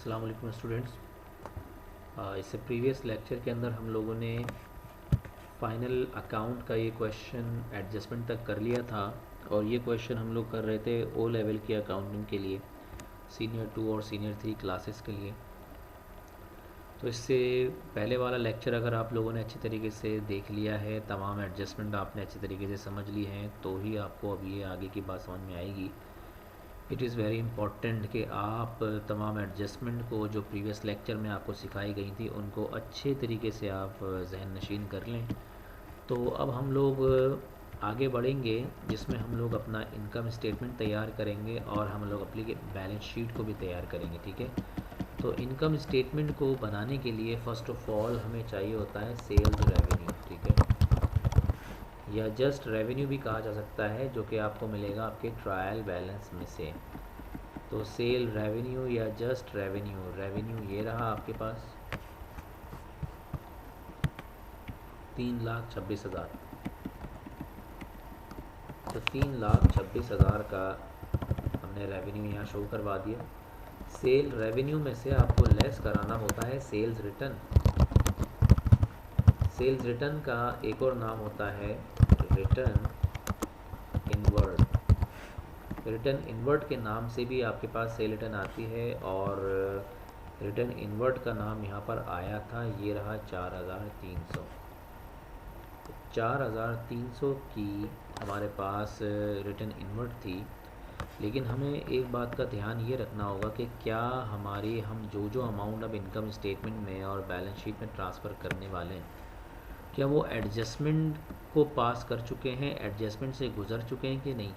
अस्सलाम वालेकुम स्टूडेंट्स। इससे प्रीवियस लेक्चर के अंदर हम लोगों ने फाइनल अकाउंट का ये क्वेश्चन एडजस्टमेंट तक कर लिया था और ये क्वेश्चन हम लोग कर रहे थे ओ लेवल की अकाउंटिंग के लिए, सीनियर 2 और सीनियर 3 क्लासेस के लिए। तो इससे पहले वाला लेक्चर अगर आप लोगों ने अच्छी तरीके से देख लिया है, तमाम एडजस्टमेंट आपने अच्छी तरीके से समझ ली हैं, तो ही आपको अब ये आगे की बात समझ में आएगी। इट इज़ वेरी इंपॉर्टेंट कि आप तमाम एडजस्टमेंट को जो प्रीवियस लेक्चर में आपको सिखाई गई थी उनको अच्छे तरीके से आप जहन नशीन कर लें। तो अब हम लोग आगे बढ़ेंगे जिसमें हम लोग अपना इनकम स्टेटमेंट तैयार करेंगे और हम लोग अपनी बैलेंस शीट को भी तैयार करेंगे। ठीक है, तो इनकम स्टेटमेंट को बनाने के लिए फ़र्स्ट ऑफ ऑल हमें चाहिए होता है सेल्स रेवेन्यू। ठीक है, या जस्ट रेवेन्यू भी कहा जा सकता है, जो कि आपको मिलेगा आपके ट्रायल बैलेंस में से। तो सेल रेवेन्यू या जस्ट रेवेन्यू, रेवेन्यू ये रहा आपके पास 3,26,000। तो 3,26,000 का हमने रेवेन्यू यहाँ शो करवा दिया। सेल रेवेन्यू में से आपको लेस कराना होता है सेल्स रिटर्न। सेल्स रिटर्न का एक और नाम होता है रिटर्न इनवर्ड। रिटर्न इनवर्ड के नाम से भी आपके पास सेल रिटर्न आती है और रिटर्न इनवर्ड का नाम यहाँ पर आया था, ये रहा 4,300। 4,300 की हमारे पास रिटर्न इनवर्ड थी, लेकिन हमें एक बात का ध्यान ये रखना होगा कि क्या हमारी हम जो अमाउंट अब इनकम स्टेटमेंट में और बैलेंस शीट में ट्रांसफ़र करने वाले हैं, क्या वो एडजस्टमेंट को पास कर चुके हैं, एडजस्टमेंट से गुज़र चुके हैं कि नहीं।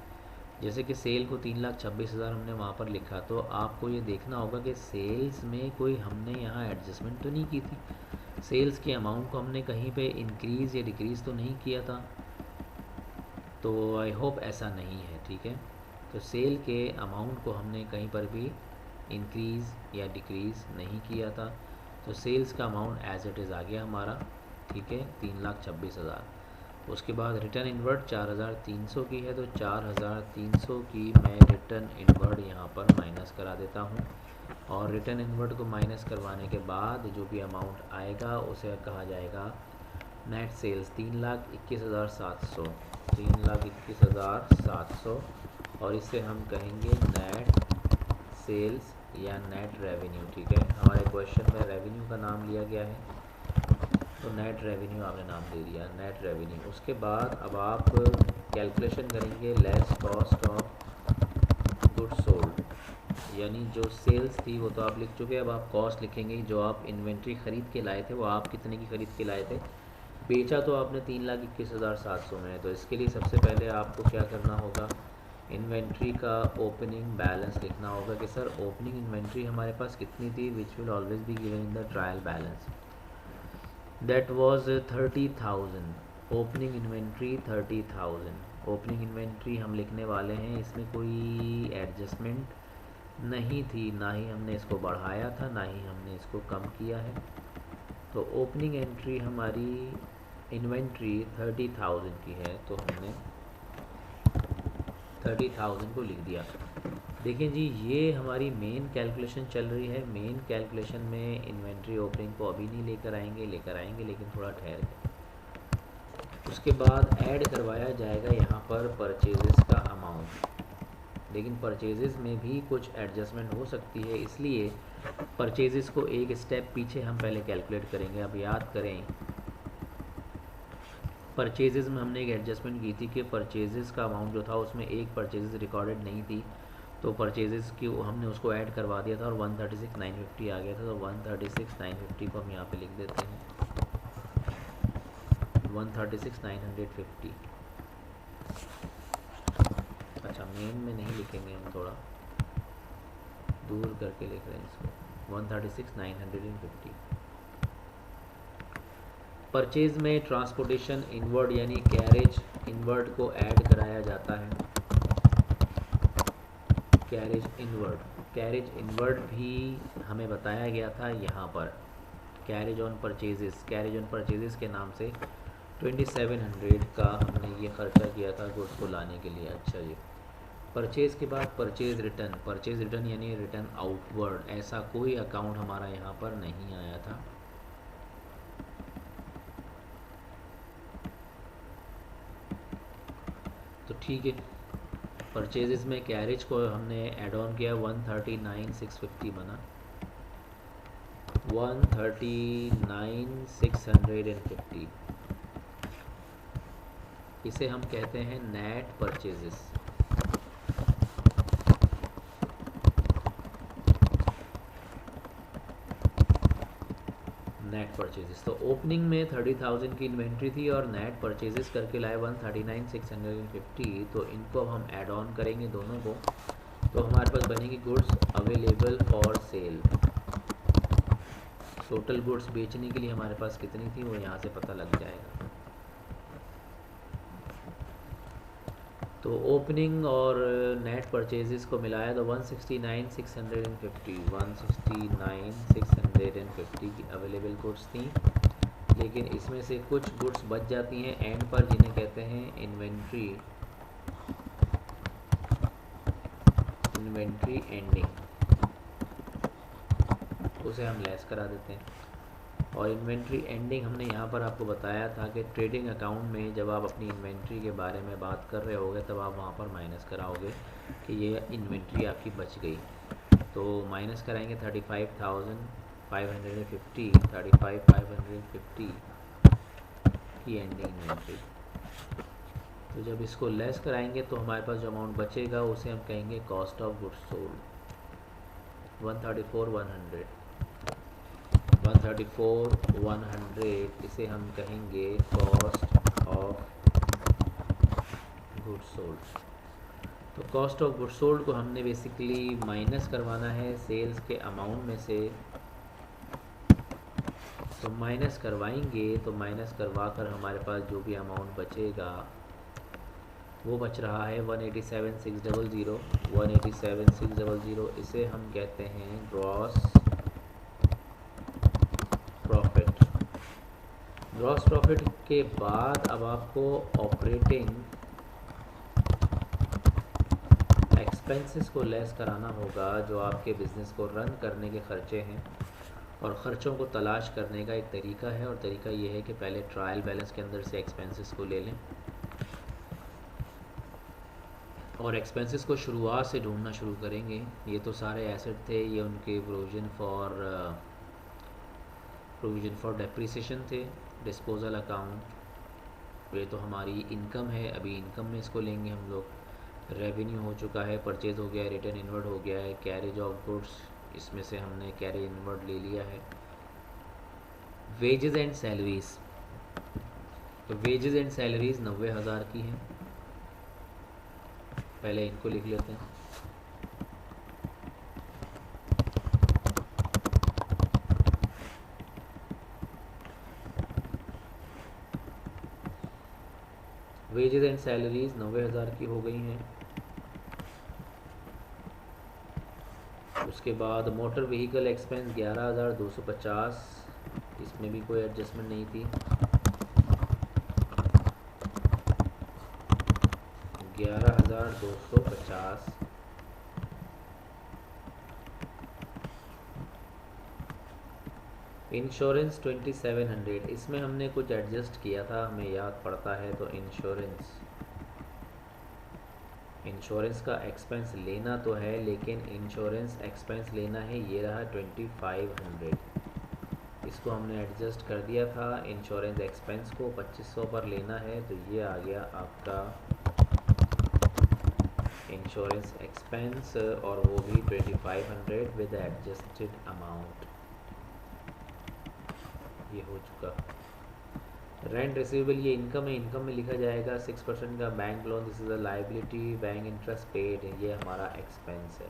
जैसे कि सेल को 3,26,000 हमने वहाँ पर लिखा, तो आपको ये देखना होगा कि सेल्स में कोई हमने यहाँ एडजस्टमेंट तो नहीं की थी, सेल्स के अमाउंट को हमने कहीं पे इंक्रीज़ या डिक्रीज़ तो नहीं किया था। तो आई होप ऐसा नहीं है। ठीक है, तो सेल के अमाउंट को हमने कहीं पर भी इंक्रीज़ या डिक्रीज़ नहीं किया था, तो सेल्स का अमाउंट एज इट इज़ आ गया हमारा। ठीक है, 3,26,000। उसके बाद रिटर्न इनवर्ड 4,300 की है, तो 4,300 की मैं रिटर्न इनवर्ड यहाँ पर माइनस करा देता हूँ और रिटर्न इनवर्ड को माइनस करवाने के बाद जो भी अमाउंट आएगा उसे कहा जाएगा नेट सेल्स। 3,21,700, 3,21,700, और इसे हम कहेंगे नेट सेल्स या नेट रेवेन्यू। ठीक है, हमारे क्वेश्चन में रेवेन्यू का नाम लिया गया है, तो नेट रेवेन्यू आपने नाम दे दिया, नेट रेवेन्यू। उसके बाद अब आप कैलकुलेशन करेंगे less cost of goods sold, यानी जो सेल्स थी वो तो आप लिख चुके हैं, अब आप कॉस्ट लिखेंगे। जो आप इन्वेंट्री ख़रीद के लाए थे वो आप कितने की ख़रीद के लाए थे, बेचा तो आपने 3,21,700 में। तो इसके लिए सबसे पहले आपको क्या करना होगा, इन्वेंट्री का ओपनिंग बैलेंस लिखना होगा कि सर ओपनिंग इन्वेंट्री हमारे पास कितनी थी, which will always be given in the trial balance. That was 30,000। Opening inventory 30,000। Opening inventory हम लिखने वाले हैं, इसमें कोई एडजस्टमेंट नहीं थी, ना ही हमने इसको बढ़ाया था, ना ही हमने इसको कम किया है। तो ओपनिंग एंट्री हमारी इन्वेंट्री 30,000 की है, तो हमने 30,000 को लिख दिया। देखिए जी, ये हमारी मेन कैलकुलेशन चल रही है। मेन कैलकुलेशन में इन्वेंट्री ओपनिंग को अभी नहीं लेकर आएंगे लेकिन थोड़ा ठहर के। उसके बाद ऐड करवाया जाएगा यहाँ पर परचेजेस का अमाउंट, लेकिन परचेजेस में भी कुछ एडजस्टमेंट हो सकती है, इसलिए परचेजेस को एक स्टेप पीछे हम पहले कैलकुलेट करेंगे। अब याद करें, परचेजेस में हमने एक एडजस्टमेंट की थी कि परचेजेस का अमाउंट जो था उसमें एक परचेजेस रिकॉर्डेड नहीं थी, तो परचेजेस की हमने उसको ऐड करवा दिया था और 136,950 आ गया था। तो 136,950 को हम यहाँ पे लिख देते हैं 136,950। अच्छा, मेन में नहीं लिखेंगे, हम थोड़ा दूर करके लिख रहे हैं इसको, 136,950। परचेज में ट्रांसपोर्टेशन इनवर्ड यानी कैरेज इनवर्ड को ऐड कराया जाता है। कैरेज इनवर्ड भी हमें बताया गया था यहाँ पर। कैरेज ऑन परचेजेस के नाम से 2,700 का हमने ये ख़र्चा किया था गुड्स को लाने के लिए। अच्छा जी, परचेज़ के बाद परचेज़ रिटर्न यानी रिटर्न आउटवर्ड, ऐसा कोई अकाउंट हमारा यहाँ पर नहीं आया था। तो ठीक है, परचेजेस में कैरेज को हमने ऐड ऑन किया, 139,650 बना, 139,650, इसे हम कहते हैं नेट परचेजेस। नेट परचेजेस, तो ओपनिंग में 30,000 की इन्वेंट्री थी और नेट परचेजेस करके लाए 139,650, तो इनको अब हम ऐड ऑन करेंगे दोनों को, तो हमारे पास बनेगी goods available for sale. Total goods बेचने के लिए हमारे पास कितनी थी वो यहाँ से पता लग जाएगा। तो ओपनिंग और नेट परचेजेस को मिलाया तो 169,650 की अवेलेबल गुड्स थी, लेकिन इसमें से कुछ गुड्स बच जाती हैं एंड पर, जिन्हें कहते हैं इन्वेंट्री एंडिंग, उसे हम लेस करा देते हैं। और इन्वेंट्री एंडिंग हमने यहाँ पर आपको बताया था कि ट्रेडिंग अकाउंट में जब आप अपनी इन्वेंट्री के बारे में बात कर रहे होगे तब आप वहाँ पर माइनस कराओगे कि ये इन्वेंट्री आपकी बच गई, तो माइनस कराएंगे 35,550 की एंडिंग इन्वेंट्री। तो जब इसको लेस कराएंगे तो हमारे पास जो अमाउंट बचेगा उसे हम कहेंगे कॉस्ट ऑफ गुड्स सोल्ड, 134,100, इसे हम कहेंगे कॉस्ट ऑफ गुड्स सोल्ड। तो कॉस्ट ऑफ गुड्स सोल्ड को हमने बेसिकली माइनस करवाना है सेल्स के अमाउंट में से, तो माइनस करवाएंगे, तो माइनस करवा कर हमारे पास जो भी अमाउंट बचेगा वो बच रहा है 187,600, इसे हम कहते हैं ग्रॉस प्रॉफिट। ग्रॉस प्रॉफिट के बाद अब आपको ऑपरेटिंग एक्सपेंसेस को लेस कराना होगा, जो आपके बिज़नेस को रन करने के खर्चे हैं, और ख़र्चों को तलाश करने का एक तरीका है, और तरीका ये है कि पहले ट्रायल बैलेंस के अंदर से एक्सपेंसेस को ले लें और एक्सपेंसेस को शुरुआत से ढूंढना शुरू करेंगे। ये तो सारे एसेट थे, ये उनके प्रोविज़न फॉर डेप्रिसिएशन थे, डिस्पोजल अकाउंट, ये तो हमारी इनकम है, अभी इनकम में इसको लेंगे हम लोग। रेवेन्यू हो चुका है, परचेज हो गया है, रिटर्न इनवर्ड हो गया है, कैरेज ऑफ गुड्स, इसमें से हमने कैरेज इनवर्ड ले लिया है। वेजेस एंड सैलरीज, तो वेजेस एंड सैलरीज 90,000 की हैं, पहले इनको लिख लेते हैं। वेजेस एंड सैलरीज 90,000 की हो गई हैं। उसके बाद मोटर व्हीकल एक्सपेंस 11,250, इसमें भी कोई एडजस्टमेंट नहीं थी, 11,250। इंश्योरेंस 2,700, इसमें हमने कुछ एडजस्ट किया था, हमें याद पड़ता है, तो इंश्योरेंस का एक्सपेंस लेना तो है, लेकिन इंश्योरेंस एक्सपेंस लेना है, ये रहा 2,500, इसको हमने एडजस्ट कर दिया था। इंश्योरेंस एक्सपेंस को 2,500 पर लेना है, तो ये आ गया आपका इंश्योरेंस एक्सपेंस, और वो भी 2,500 विद एडजस्टेड अमाउंट, ये हो चुका। रेंट रिसीवेबल, ये इनकम है, इनकम में लिखा जाएगा 6% का bank loan, this is a liability, bank interest paid, ये हमारा एक्सपेंस है,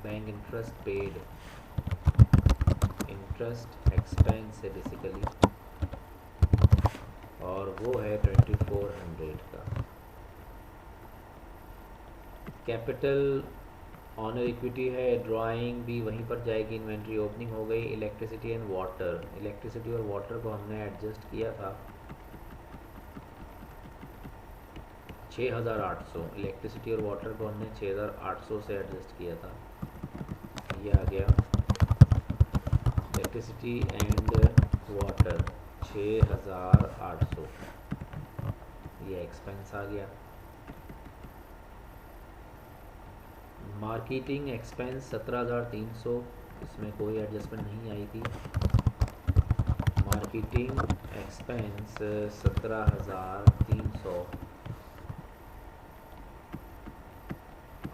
bank interest paid, interest expense है बेसिकली, और वो है 2,400 का। कैपिटल ऑनर इक्विटी है, ड्राइंग भी वहीं पर जाएगी, इन्वेंट्री ओपनिंग हो गई। इलेक्ट्रिसिटी एंड वाटर, इलेक्ट्रिसिटी और वाटर को हमने एडजस्ट किया था 6,800, इलेक्ट्रिसिटी और वाटर को हमने 6,800 से एडजस्ट किया था। ये आ गया इलेक्ट्रिसिटी एंड वाटर 6,800, ये एक्सपेंस आ गया। मार्केटिंग एक्सपेंस 17,300, इसमें कोई एडजस्टमेंट नहीं आई थी। मार्केटिंग एक्सपेंस 17,300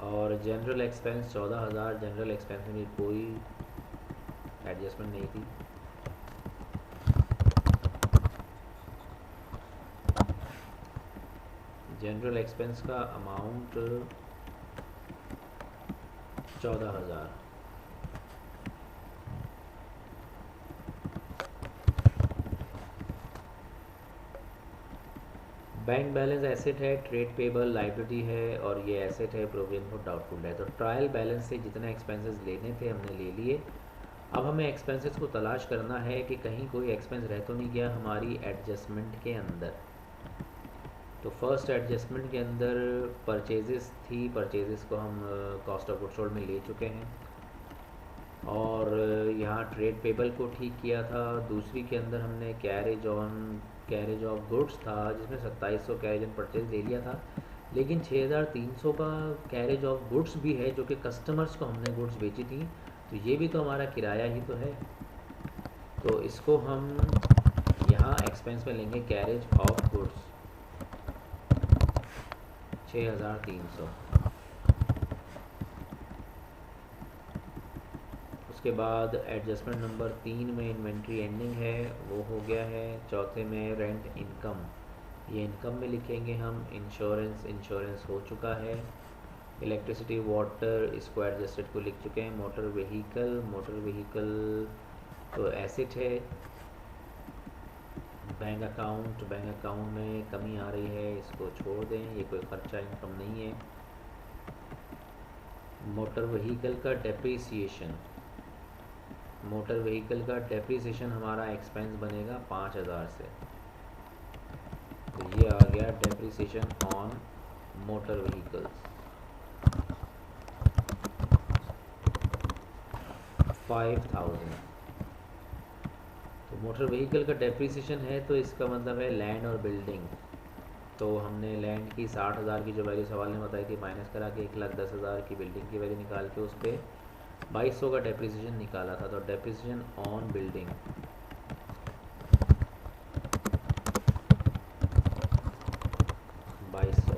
और जनरल एक्सपेंस 14,000, जनरल एक्सपेंस में भी कोई एडजस्टमेंट नहीं थी। जनरल एक्सपेंस का अमाउंट 14,000। बैंक बैलेंस एसेट है, ट्रेड पेबल लाइबिलिटी है और ये एसेट है, प्रोविजन फॉर डाउटफुल डेट। तो ट्रायल बैलेंस से जितने एक्सपेंसेस लेने थे हमने ले लिए। अब हमें एक्सपेंसेस को तलाश करना है कि कहीं कोई एक्सपेंस रह तो नहीं गया हमारी एडजस्टमेंट के अंदर। तो फर्स्ट एडजस्टमेंट के अंदर परचेजेस थी, परचेजेस को हम कॉस्ट ऑफ गुड्स सोल्ड में ले चुके हैं और यहाँ ट्रेड पेबल को ठीक किया था। दूसरी के अंदर हमने कैरेज ऑफ गुड्स था जिसमें 2700 कैरेज ऑन परचेज ले लिया था, लेकिन 6,300 का कैरेज ऑफ गुड्स भी है जो कि कस्टमर्स को हमने गुड्स बेची थी, तो ये भी तो हमारा किराया ही तो है। तो इसको हम यहाँ एक्सपेंस में लेंगे, कैरेज ऑफ गुड्स 6,300। उसके बाद एडजस्टमेंट नंबर 3 में इन्वेंट्री एंडिंग है, वो हो गया है। चौथे में रेंट इनकम, ये इनकम में लिखेंगे हम। इंश्योरेंस हो चुका है। इलेक्ट्रिसिटी वाटर इसको एडजस्टेड को लिख चुके हैं। मोटर व्हीकल तो एसेट है। बैंक अकाउंट में कमी आ रही है, इसको छोड़ दें, ये कोई खर्चा इनकम नहीं है। मोटर व्हीकल का डेप्रीसिएशन हमारा एक्सपेंस बनेगा 5,000 से। तो ये आ गया डेप्रीसिएशन ऑन मोटर व्हीकल्स 5,000। तो मोटर व्हीकल का डेप्रीसिएशन है तो इसका मतलब है लैंड और बिल्डिंग। तो हमने लैंड की 60,000 की जो वैल्यू सवाल ने बताई थी माइनस करा के 1,10,000 की बिल्डिंग की वैल्यू निकाल के उस पर 2,200 का डेप्रीसिएशन निकाला था। तो depreciation on building 2,200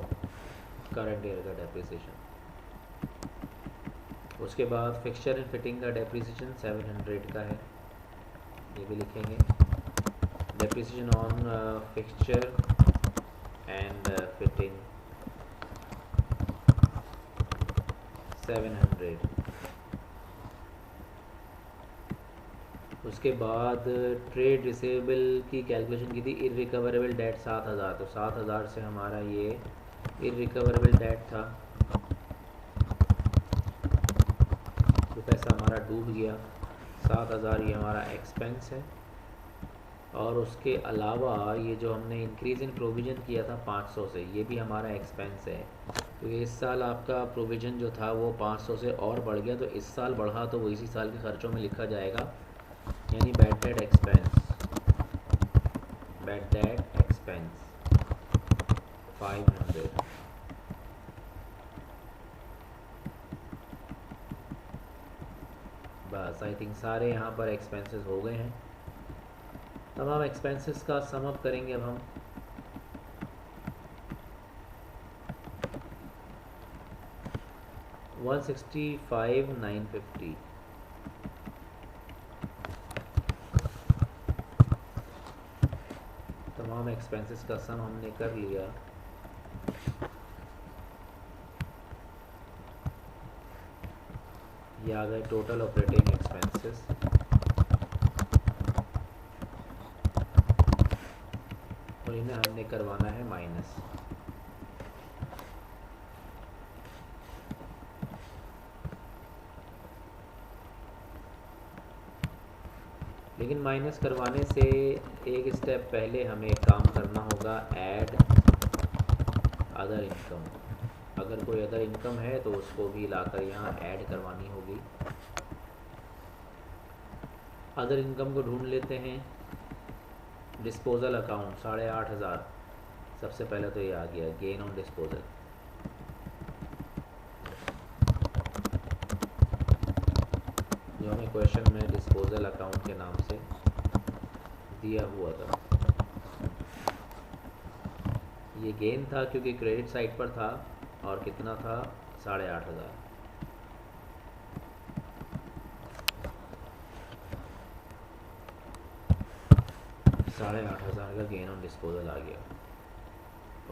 current year का डेप्रीसिएशन। उसके बाद फिक्सचर एंड फिटिंग का डेप्रीसिएशन 700 का है, ये भी लिखेंगे। Depreciation on fixture and fitting 700। उसके बाद ट्रेड रिसीवेबल की कैलकुलेशन की थी, इररिकवरेबल डेट 7,000। तो 7,000 से हमारा ये इररिकवरेबल डेट था, तो पैसा हमारा डूब गया। 7,000 ये हमारा एक्सपेंस है। और उसके अलावा ये जो हमने इंक्रीज़ इन प्रोविज़न किया था 500 से, ये भी हमारा एक्सपेंस है। तो इस साल आपका प्रोविज़न जो था वो 500 से और बढ़ गया, तो इस साल बढ़ा तो वो इसी साल के खर्चों में लिखा जाएगा, यानी बैड डेट एक्सपेंस 500। बस आई थिंक सारे यहाँ पर एक्सपेंसेस हो गए हैं। तमाम एक्सपेंसेस का सम अप करेंगे अब हम। $165,950। तमाम एक्सपेंसेस का सम हमने कर लिया। ये आ गए टोटल ऑपरेटिंग एक्सपेंसेस। और इन्हें हमने करवाना है माइनस। लेकिन माइनस करवाने से एक स्टेप पहले हमें एक काम करना होगा, ऐड अदर इनकम। अगर कोई अदर इनकम है तो उसको भी लाकर यहाँ ऐड करवानी होगी। अदर इनकम को ढूंढ लेते हैं। डिस्पोजल अकाउंट 8,500, सबसे पहले तो ये आ गया गेन ऑन डिस्पोजल। जो हमें क्वेश्चन में डिस्पोजल अकाउंट के नाम से दिया हुआ था, ये गेन था क्योंकि क्रेडिट साइड पर था और कितना था 8,500। 8,500 का गेन ऑन डिस्पोजल आ गया।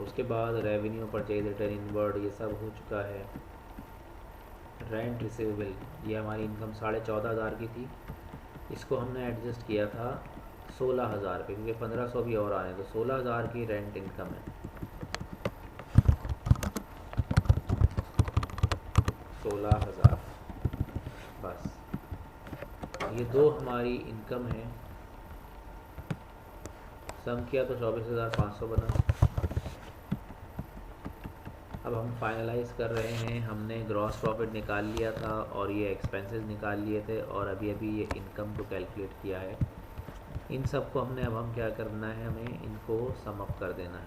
उसके बाद रेवेन्यू, परचेज, रिटर्न इनवर्ड, ये सब हो चुका है। रेंट रिसीवेबल, ये हमारी इनकम 14,500 की थी, इसको हमने एडजस्ट किया था 16,000 पे, क्योंकि 1,500 भी और आए, तो 16,000 की रेंट इनकम है। 16,000 बस, ये दो हमारी इनकम है। सम किया तो 24,500 बना। अब हम फाइनलाइज कर रहे हैं। हमने ग्रॉस प्रॉफिट निकाल लिया था और ये एक्सपेंसेस निकाल लिए थे और अभी अभी ये इनकम को कैलकुलेट किया है। इन सब को हमने अब हम क्या करना है, हमें इनको सम अप कर देना है।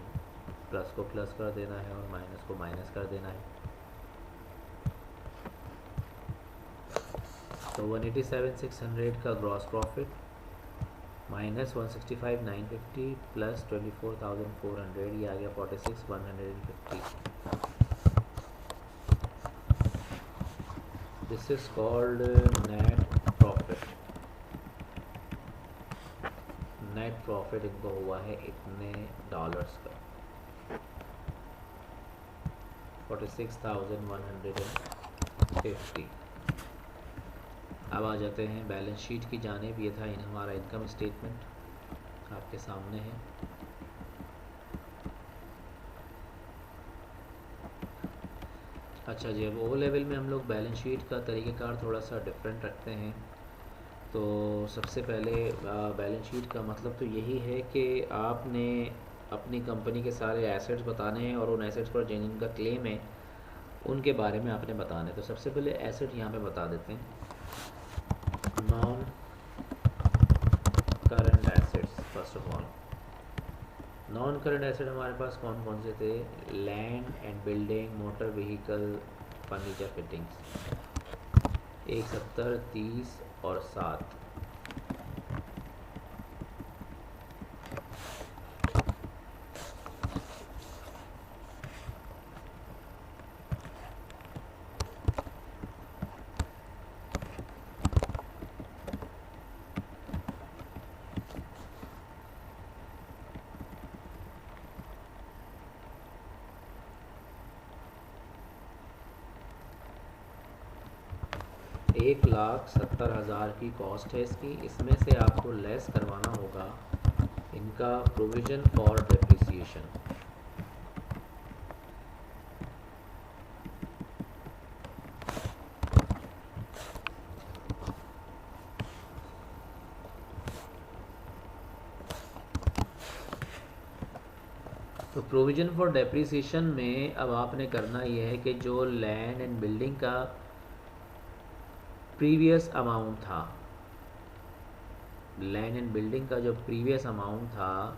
प्लस को प्लस कर देना है और माइनस को माइनस कर देना है। तो 187,600 का ग्रॉस प्रॉफिट माइनस 165,950 प्लस 24,400, ये आ गया 46,150। This is called net profit. Net profit इनको हुआ है इतने डॉलर्स का, 46,150। अब आ जाते हैं बैलेंस शीट की जानिब। ये था हमारा इनकम स्टेटमेंट, आपके सामने है। अच्छा जी, अब ओ लेवल में हम लोग बैलेंस शीट का तरीक़ेकार थोड़ा सा डिफरेंट रखते हैं। तो सबसे पहले बैलेंस शीट का मतलब तो यही है कि आपने अपनी कंपनी के सारे एसेट्स बताने हैं और उन एसेट्स पर जिनका क्लेम है उनके बारे में आपने बताना है। तो सबसे पहले एसेट यहाँ पे बता देते हैं, non current assets. First of all non current asset हमारे पास कौन कौन से थे, land and building, motor vehicle, furniture fittings. 1, 70, 30 और 7। एक 1,70,000 की कॉस्ट है इसकी। इसमें से आपको लेस करवाना होगा इनका प्रोविज़न फॉर डेप्रिसिएशन। तो प्रोविज़न फॉर डेप्रिसिएशन में अब आपने करना यह है कि जो लैंड एंड बिल्डिंग का प्रीवियस अमाउंट था, लैंड एंड बिल्डिंग का जो प्रीवियस अमाउंट था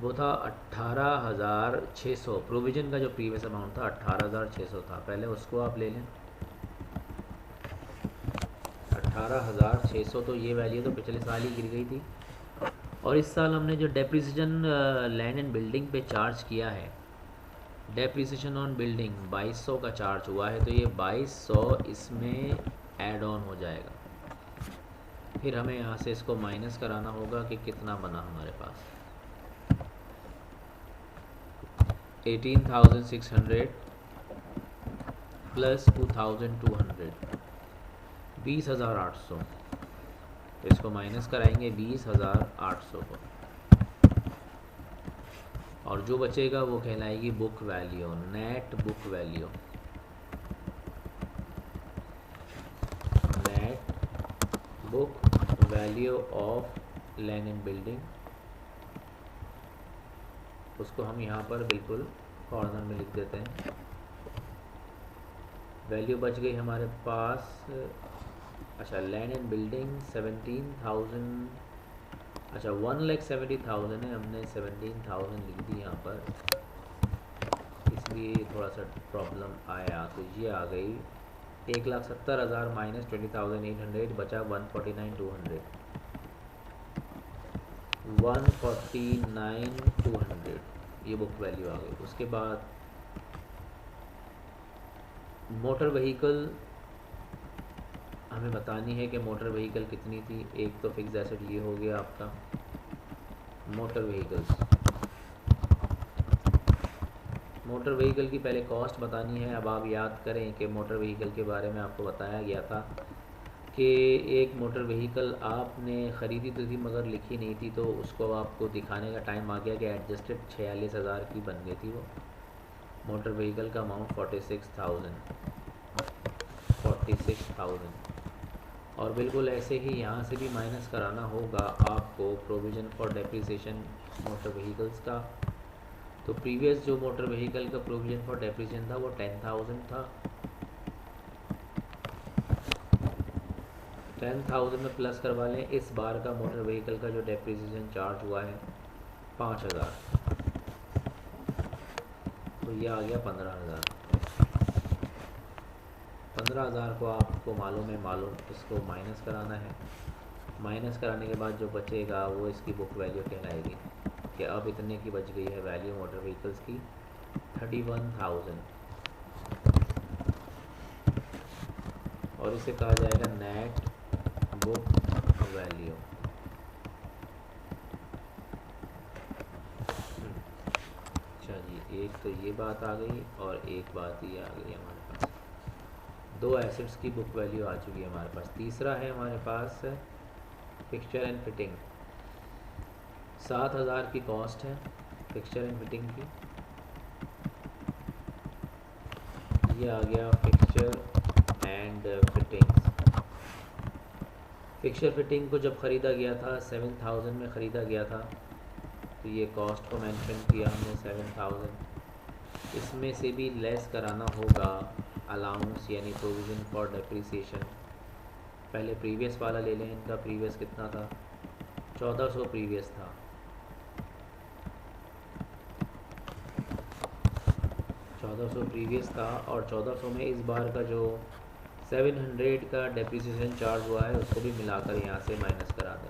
वो था 18,600। प्रोविज़न का जो प्रीवियस अमाउंट था 18,600 था। पहले उसको आप ले लें 18,600। तो ये वैल्यू तो पिछले साल ही गिर गई थी और इस साल हमने जो डेप्रिसिएशन लैंड एंड बिल्डिंग पे चार्ज किया है, डेप्रिसिएशन ऑन बिल्डिंग 2,200 का चार्ज हुआ है। तो ये 2,200 इसमें ऐड ऑन हो जाएगा। फिर हमें यहाँ से इसको माइनस कराना होगा कि कितना बना हमारे पास, 18,600 प्लस 2,200, 20,800। तो इसको माइनस कराएंगे 20,800 को, और जो बचेगा वो कहलाएगी book value, net book value. Net book value of land and building, उसको हम यहाँ पर बिल्कुल कॉर्नर में लिख देते हैं। वैल्यू बच गई हमारे पास। अच्छा, लैंड एंड बिल्डिंग 17,000, अच्छा 1,70,000 है, हमने 17,000 लिख दी यहाँ पर, इसलिए थोड़ा सा प्रॉब्लम आया। तो ये आ गई 1,70,000 माइनस 20,800 बचा 149,200, 149,200 ये बुक वैल्यू आ गई। उसके बाद मोटर व्हीकल हमें बतानी है कि मोटर व्हीकल कितनी थी। एक तो फिक्स एसेट ये हो गया आपका मोटर व्हीकल्स। मोटर व्हीकल की पहले कॉस्ट बतानी है। अब आप याद करें कि मोटर व्हीकल के बारे में आपको बताया गया था कि एक मोटर व्हीकल आपने ख़रीदी तो थी मगर लिखी नहीं थी, तो उसको आपको दिखाने का टाइम आ गया कि एडजस्टेड 46,000 की बन गई थी वो मोटर व्हीकल का अमाउंट 46,000। और बिल्कुल ऐसे ही यहाँ से भी माइनस कराना होगा आपको provision for depreciation motor vehicles का। तो प्रीवियस जो मोटर व्हीकल का प्रोविज़न फॉर डेप्रिसिएशन था वो 10,000 था। 10,000 में प्लस करवा लें, इस बार का मोटर व्हीकल का जो डेप्रिसिएशन चार्ज हुआ है 5,000, तो ये आ गया 15,000। 15,000 को आपको मालूम इसको माइनस कराना है। माइनस कराने के बाद जो बचेगा वो इसकी बुक वैल्यू कहलाएगी कि अब इतने की बच गई है वैल्यू मोटर व्हीकल्स की 31,000, और इसे कहा जाएगा नेट बुक वैल्यू। अच्छा जी, एक तो ये बात आ गई और एक बात ये आ गई हमारे पास, दो एसेट्स की बुक वैल्यू आ चुकी है हमारे पास। तीसरा है हमारे पास फिक्सचर एंड फिटिंग। 7,000 की कॉस्ट है फिक्सचर एंड फिटिंग की। ये आ गया fixture and fittings. Fixture fitting को जब ख़रीदा गया था 7,000 में ख़रीदा गया था, तो ये कॉस्ट को मेंशन किया हमने 7,000। इसमें से भी लेस कराना होगा अलाउंस यानी प्रोविज़न फॉर डेप्रिसिएशन। पहले प्रीवियस वाला ले लें, इनका प्रीवियस कितना था 1400 प्रीवियस था। 1400 प्रीवियस था और 1400 में इस बार का जो 700 का डेप्रिसिएशन चार्ज हुआ है उसको भी मिलाकर यहाँ से माइनस करा दें,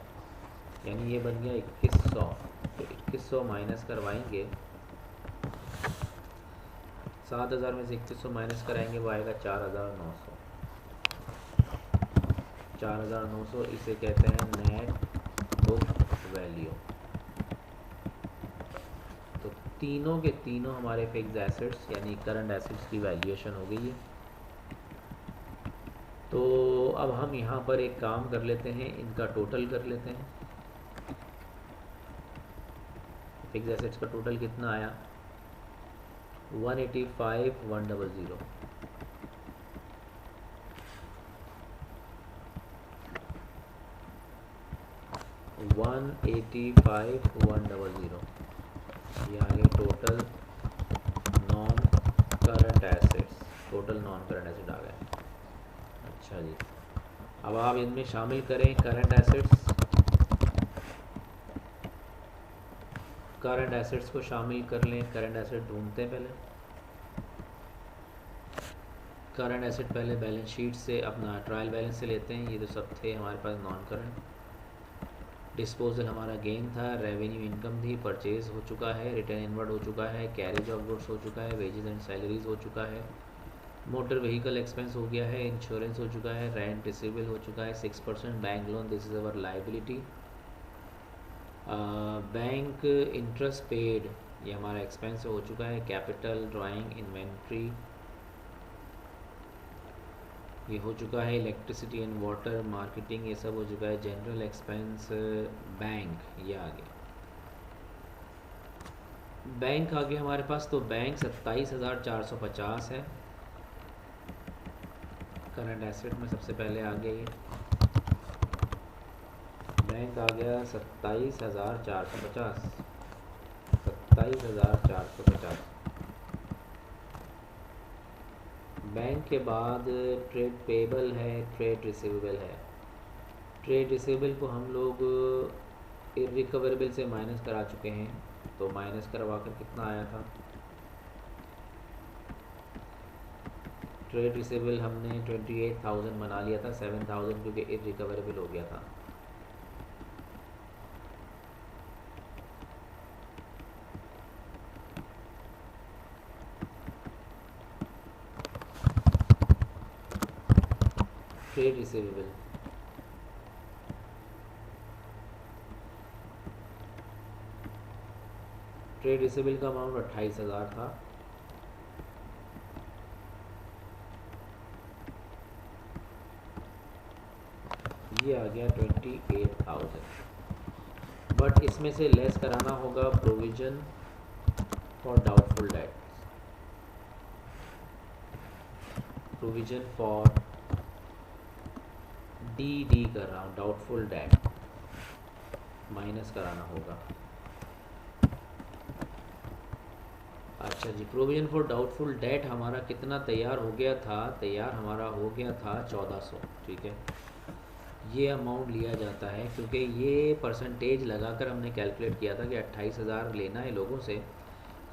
यानी ये बन गया 2100। तो 2100 माइनस करवाएंगे, 7,000 में से 2100 माइनस कराएंगे वो आएगा 4,900। 4,900 इसे कहते हैं नेट बुक वैल्यू। तो तीनों के तीनों हमारे फिक्स्ड एसेट्स यानी करंट एसेट्स की वैल्यूएशन हो गई है। तो अब हम यहाँ पर एक काम कर लेते हैं, इनका टोटल कर लेते हैं। फिक्स्ड एसेट्स का टोटल कितना आया 185,100। 185,100 ये आ गया total non current assets. Total non current asset आ गया। अच्छा जी, अब आप इनमें शामिल करें करंट एसेट्स। करंट एसेट्स को शामिल कर लें। करंट एसेट ढूंढते हैं पहले। करंट एसेट पहले बैलेंस शीट से अपना ट्रायल बैलेंस से लेते हैं। ये तो सब थे हमारे पास नॉन करंट। डिस्पोजल हमारा गेन था, रेवेन्यू इनकम थी, परचेज हो चुका है, रिटर्न इनवर्ड हो चुका है, कैरेज ऑफ गुड्स हो चुका है, वेजेस एंड सैलरीज हो चुका है, मोटर व्हीकल एक्सपेंस हो गया है, इंश्योरेंस हो चुका है, रेंट रिसीवेबल हो चुका है, 6% bank loan, this is our liability. Bank interest paid ये हमारा एक्सपेंस हो चुका है। कैपिटल, ड्राइंग, इन्वेंट्री ये हो चुका है। इलेक्ट्रिसिटी एंड वाटर, मार्केटिंग ये सब हो चुका है। जनरल एक्सपेंस बैंक ये आ गया। बैंक आ गया हमारे पास। तो बैंक 27,450 है करंट एसेट में। सबसे पहले आ गया ये बैंक आ गया 27,450। 27,450 बैंक के बाद ट्रेड पेबल है, ट्रेड रिसीवेबल है। ट्रेड रिसीवेबल को हम लोग इरिकवरेबल से माइनस करा चुके हैं, तो माइनस करवा कर कितना आया था। ट्रेड रिसीवेबल हमने 28,000 बना लिया था, 7,000 क्योंकि इरिकवरेबल हो गया था। ट्रेड रिसीवेबल ट्रेड रिसीवेबल का अमाउंट 28,000 था। ये आ गया 28,000, बट इसमें से लेस कराना होगा provision for doubtful debt. Provision for D कर रहा हूँ, डाउटफुल डेट माइनस कराना होगा। अच्छा जी, प्रोविजन फॉर डाउटफुल डेट हमारा कितना तैयार हो गया था? तैयार हमारा हो गया था 1400। ठीक है, ये अमाउंट लिया जाता है क्योंकि ये परसेंटेज लगाकर हमने कैलकुलेट किया था कि 28,000 लेना है लोगों से,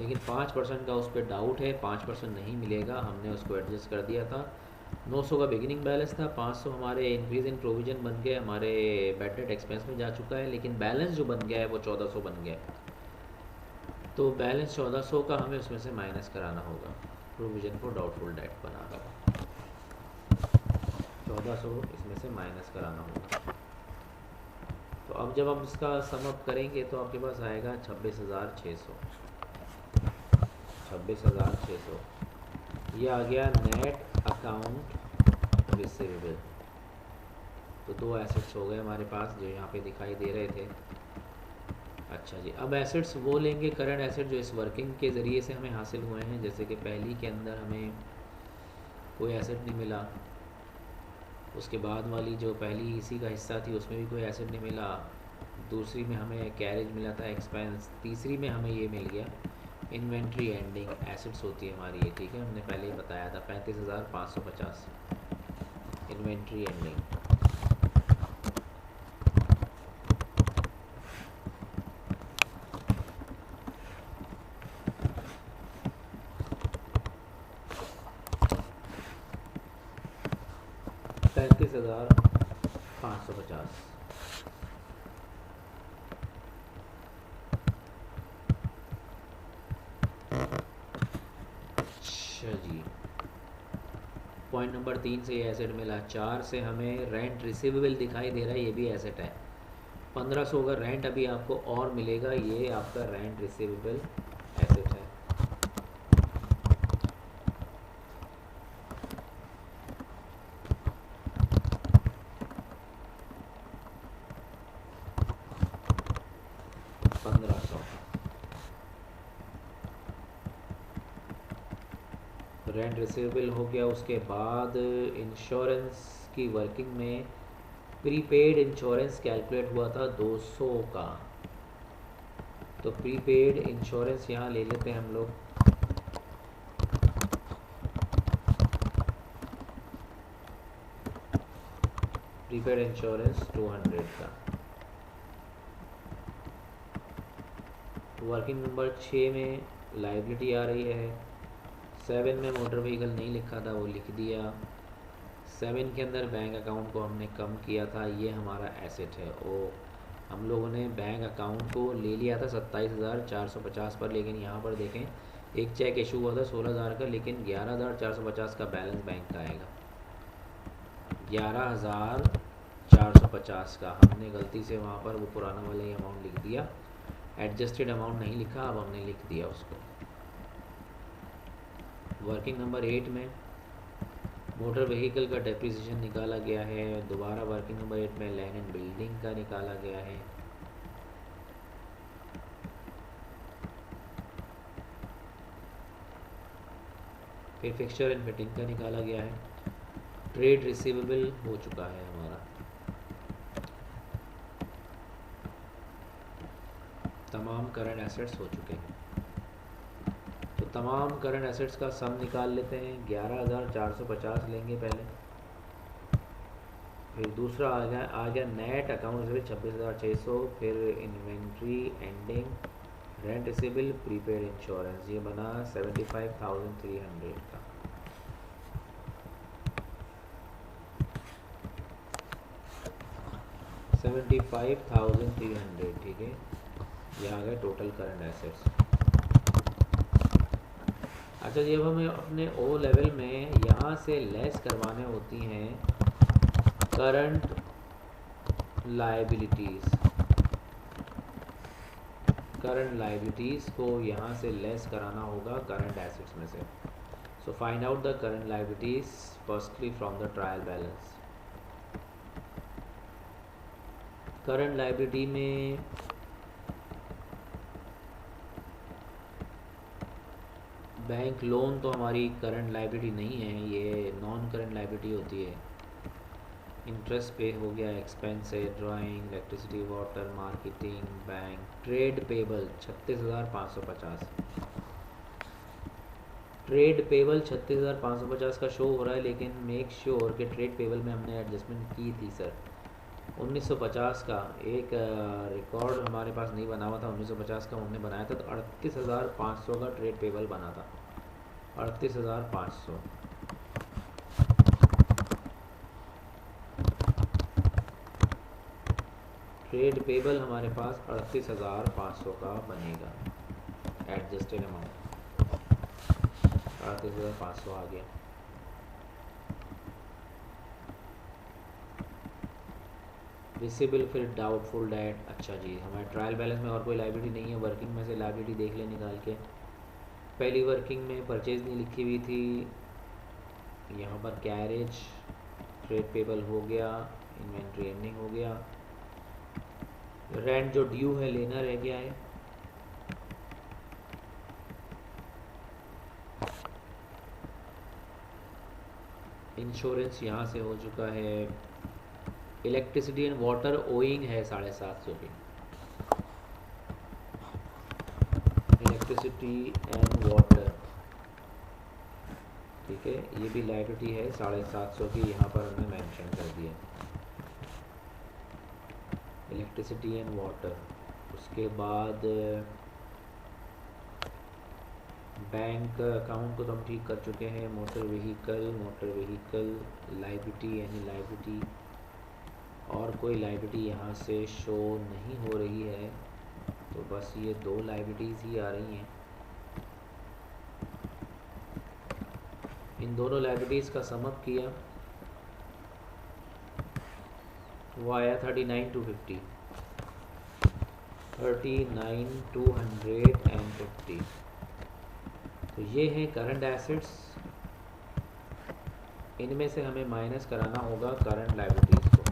लेकिन 5% का उस पर डाउट है, 5% नहीं मिलेगा, हमने उसको एडजस्ट कर दिया था। 900 का बिगिनिंग बैलेंस था, 500 हमारे इंक्रीज इन प्रोविजन बन गए, हमारे बैड डेट एक्सपेंस में जा चुका है, लेकिन बैलेंस जो बन गया है वो 1400 बन गया। तो बैलेंस 1400 का हमें उसमें से माइनस कराना होगा, प्रोविजन फॉर डाउटफुल डेट बनाकर 1400 इसमें से माइनस कराना होगा। तो अब जब हम इसका सम अप करेंगे तो आपके पास आएगा 26,600। 26,600 ये आ गया नेट अकाउंट रिसीवेबल। तो दो एसेट्स हो गए हमारे पास जो यहाँ पे दिखाई दे रहे थे। अच्छा जी, अब एसेट्स वो लेंगे करंट एसेट जो इस वर्किंग के ज़रिए से हमें हासिल हुए हैं। जैसे कि पहली के अंदर हमें कोई एसेट नहीं मिला, उसके बाद वाली जो पहली इसी का हिस्सा थी उसमें भी कोई एसेट नहीं मिला, दूसरी में हमें कैरेज मिला था एक्सपेंस, तीसरी में हमें ये मिल गया इन्वेंट्री एंडिंग एसेट्स होती है हमारी ये। ठीक है, हमने पहले ही बताया था 35,550 इन्वेंट्री एंडिंग। अच्छा जी, पॉइंट नंबर 3 से ये एसेट मिला। 4 से हमें रेंट रिसीवेबल दिखाई दे रहा है, ये भी एसेट है। 1500 का रेंट अभी आपको और मिलेगा, ये आपका रेंट रिसीवेबल एसेट है। रेंट रिसीवेबल हो गया। उसके बाद इंश्योरेंस की वर्किंग में प्रीपेड इंश्योरेंस कैलकुलेट हुआ था 200 का, तो प्रीपेड इंश्योरेंस यहाँ ले लेते हैं हम लोग। प्रीपेड इंश्योरेंस 200 का। वर्किंग नंबर 6 में लाइबिलिटी आ रही है। 7 में मोटर व्हीकल नहीं लिखा था, वो लिख दिया। 7 के अंदर बैंक अकाउंट को हमने कम किया था, ये हमारा एसेट है। वो हम लोगों ने बैंक अकाउंट को ले लिया था 27,450 पर, लेकिन यहाँ पर देखें एक चेक इशू हुआ था 16,000 का, लेकिन 11,450 का बैलेंस बैंक का आएगा। 11,450 का हमने गलती से वहाँ पर वो पुराना वाला ही अमाउंट लिख दिया, एडजस्टेड अमाउंट नहीं लिखा, अब हमने लिख दिया उसको। वर्किंग नंबर 8 में मोटर व्हीकल का डेप्रिसिएशन निकाला गया है। दोबारा वर्किंग नंबर 8 में लैंड एंड बिल्डिंग का निकाला गया है। फिर फिक्सचर एंड फिटिंग का निकाला गया है। ट्रेड रिसीवेबल हो चुका है हमारा। तमाम करंट एसेट्स हो चुके हैं। तो तमाम करंट एसेट्स का सम निकाल लेते हैं। 11,450 लेंगे पहले। फिर दूसरा आ गया नेट अकाउंट रिसीवेबल 26,600। फिर inventory ending rent receivable prepaid insurance, ये बना 75,300 का। $75,300, ठीक है। ये आ गया टोटल करंट एसेट्स। अच्छा, जब हमें अपने ओ लेवल में यहाँ से लेस करवाने होती हैं करंट लाइबिलिटीज़ को यहाँ से लेस कराना होगा करंट एसेट्स में से। So find out the current liabilities firstly from the trial balance. Current liability में बैंक लोन तो हमारी करंट लाइबिलिटी नहीं है, ये नॉन करंट लाइबिलिटी होती है। इंटरेस्ट पे हो गया, एक्सपेंस है, drawing, electricity, water, marketing, bank. Trade payable 36,550। Trade payable 36,550 का शो हो रहा है, लेकिन मेक श्योर कि ट्रेड पेबल में हमने एडजस्टमेंट की थी सर। 1950 का एक रिकॉर्ड हमारे पास नहीं बना हुआ था, 1950 का हमने बनाया था, तो 38,500 का ट्रेड पेबल बना था। 38,500। ट्रेड पेबल हमारे पास 38,500 का बनेगा। एडजस्टेड अमाउंट 38,500 आ गया। रिसीवेबल फिर डाउटफुल डेट। अच्छा जी, हमारे ट्रायल बैलेंस में और कोई लाइबिलिटी नहीं है। वर्किंग में से लाइबिलिटी देख ले निकाल के। पहली वर्किंग में परचेज नहीं लिखी हुई थी, यहाँ पर कैरेज। ट्रेड पेबल हो गया, इन्वेंट्री एंडिंग हो गया। रेंट जो ड्यू है लेना रह गया है। इंश्योरेंस यहाँ से हो चुका है। इलेक्ट्रिसिटी एंड वाटर ओइंग है 750 की। इलेक्ट्रिसिटी एंड वाटर, ठीक है, ये भी लाइबिलिटी है 750 की, यहाँ पर हमने मेंशन कर दिया इलेक्ट्रिसिटी एंड वाटर। उसके बाद बैंक अकाउंट को तो हम ठीक कर चुके हैं। Motor vehicle liability, any liability, और कोई लाइबिलिटी यहाँ से शो नहीं हो रही है, तो बस ये दो लाइबिलिटीज़ ही आ रही हैं। इन दोनों लाइबिलिटीज़ का सम अप किया, वो आया 39,250। 39,250। तो ये हैं करंट एसेट्स। इनमें से हमें माइनस कराना होगा करंट लाइबिलिटीज़ को,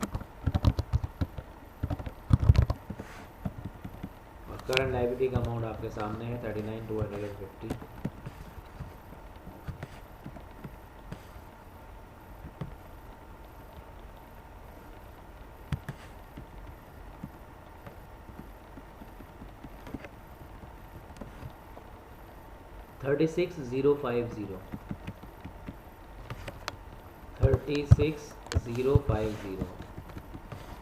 और करंट लाइबिलिटी का अमाउंट आपके सामने है 39,250। $36,050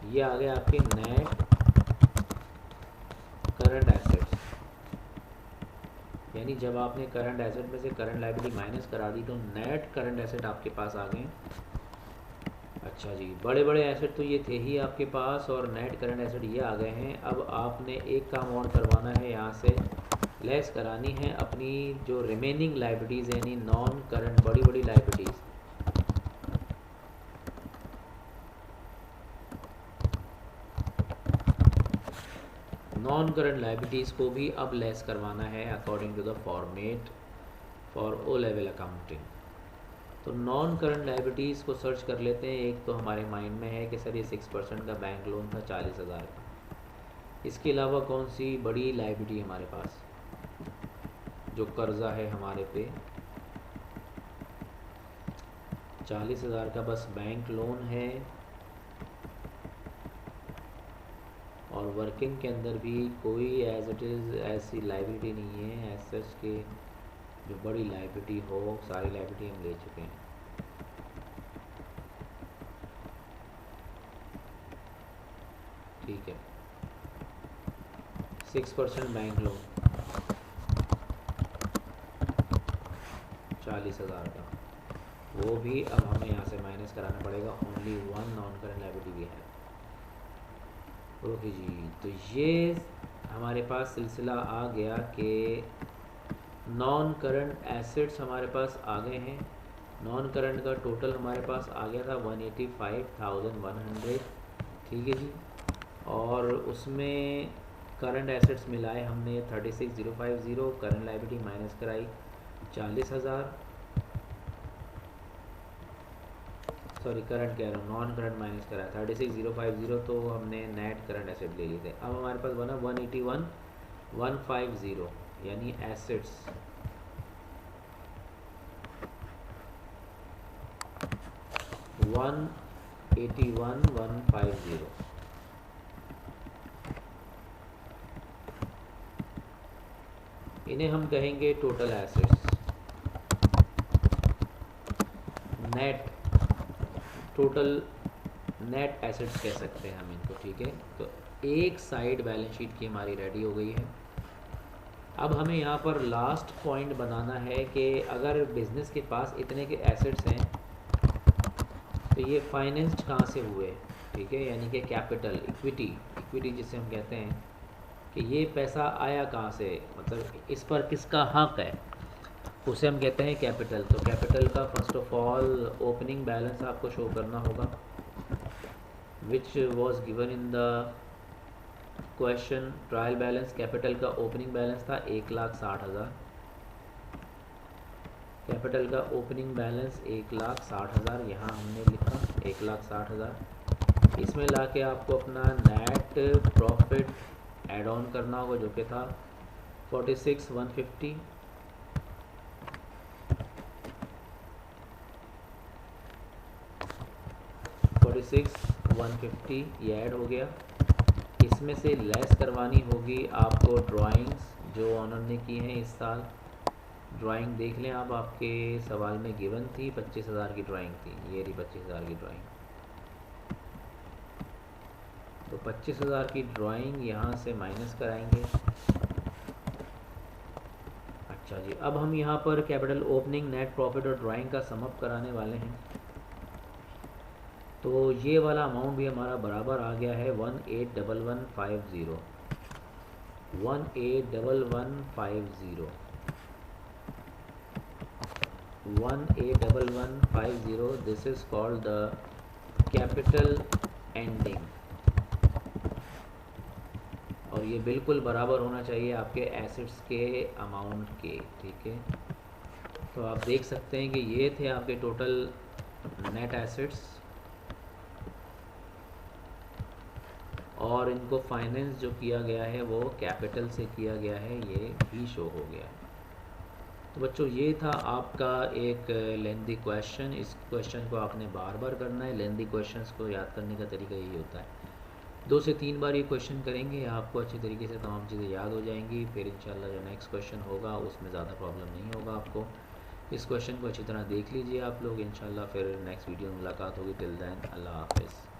ये आ गए आपके नेट करंट एसेट्स। यानी जब आपने करंट एसेट में से करंट लायबिलिटी माइनस करा दी तो नेट करंट एसेट आपके पास आ गए। अच्छा जी, बड़े बड़े एसेट तो ये थे ही आपके पास, और नेट करंट एसेट ये आ गए हैं। अब आपने एक काम और करवाना है, यहाँ से लेस करानी है अपनी जो रिमेनिंग लाइबिलिटीज़, यानी नॉन करंट बड़ी बड़ी लाइबिलिटीज़। नॉन करंट लाइबिलिटीज़ को भी अब लेस करवाना है according to the format for O level accounting. तो नॉन करंट लाइबिलिटीज़ को सर्च कर लेते हैं। एक तो हमारे माइंड में है कि सर ये 6% का बैंक लोन था 40,000 का। इसके अलावा कौन सी बड़ी लाइबिलिटी हमारे पास जो कर्जा है हमारे पे? 40,000 का बस बैंक लोन है, और वर्किंग के अंदर भी कोई एज इट इज़ ऐसी लाइबिलिटी नहीं है एज सच के जो बड़ी लाइबिलिटी हो, सारी लाइबिलिटी हम ले चुके हैं। ठीक है, 6% बैंक लोन 40,000 का, वो भी अब हमें यहाँ से माइनस कराना पड़ेगा। Only one non current liability भी है। ओके जी, तो ये हमारे पास सिलसिला आ गया कि नॉन करंट एसेट्स हमारे पास आ गए हैं। नॉन करंट का टोटल हमारे पास आ गया था 185,100। ठीक है जी, और उसमें करंट एसेट्स मिलाए हमने 36,050, करंट लाइबिलिटी माइनस कराई 40,000, सॉरी करंट कह रहा हूँ, नॉन करंट माइनस कराया 36,050, तो हमने नेट करंट एसेट ले लिए थे। अब हमारे पास बना 181,150, यानी एसेट्स 181,150। इन्हें हम कहेंगे total assets, net total net assets कह सकते हैं हम इनको। ठीक है, तो एक साइड बैलेंस शीट की हमारी रेडी हो गई है। अब हमें यहाँ पर लास्ट पॉइंट बनाना है कि अगर बिजनेस के पास इतने के एसेट्स हैं तो ये फाइनेंस्ड कहाँ से हुए। ठीक है, यानी कि कैपिटल, इक्विटी जिसे हम कहते हैं कि ये पैसा आया कहाँ से, मतलब इस पर किसका हक है, उसे हम कहते हैं कैपिटल। तो कैपिटल का first of all opening balance आपको शो करना होगा, which was given in the question. Trial balance, capital का ओपनिंग बैलेंस था 1,60,000। कैपिटल का ओपनिंग बैलेंस 1,60,000, यहाँ हमने लिखा 1,60,000। इसमें ला के आपको अपना नेट प्रॉफिट ऐड ऑन करना होगा, जो कि था 46,150। ये ऐड हो गया। इसमें से लेस करवानी होगी आपको ड्राइंग्स जो ऑनर ने की हैं इस साल। ड्राइंग देख लें आप, आपके सवाल में गिवन थी 25,000 की ड्राइंग थी, ये रही 25,000 की ड्राइंग। तो 25,000 की ड्राइंग यहाँ से माइनस कराएंगे। अच्छा जी, अब हम यहाँ पर कैपिटल, ओपनिंग, नेट प्रॉफिट और ड्राइंग का सम अप कराने वाले हैं। तो ये वाला अमाउंट भी हमारा बराबर आ गया है 181150, 181150, 181150। This is called the capital ending, और ये बिल्कुल बराबर होना चाहिए आपके एसेट्स के अमाउंट के। ठीक है, तो आप देख सकते हैं कि ये थे आपके टोटल नेट एसेट्स, और इनको फाइनेंस जो किया गया है वो कैपिटल से किया गया है, ये भी शो हो गया है। तो बच्चों, ये था आपका एक लेंथी क्वेश्चन। इस क्वेश्चन को आपने बार बार करना है। लेंथी क्वेश्चंस को याद करने का तरीका यही होता है, 2 से 3 बार ये क्वेश्चन करेंगे, आपको अच्छी तरीके से तमाम चीज़ें याद हो जाएंगी। फिर इंशाल्लाह जो नेक्स्ट क्वेश्चन होगा उसमें ज़्यादा प्रॉब्लम नहीं होगा आपको। इस क्वेश्चन को अच्छी तरह देख लीजिए आप लोग। इंशाल्लाह फिर नेक्स्ट वीडियो में मुलाकात होगी। टिल देन, अल्लाह हाफिज़।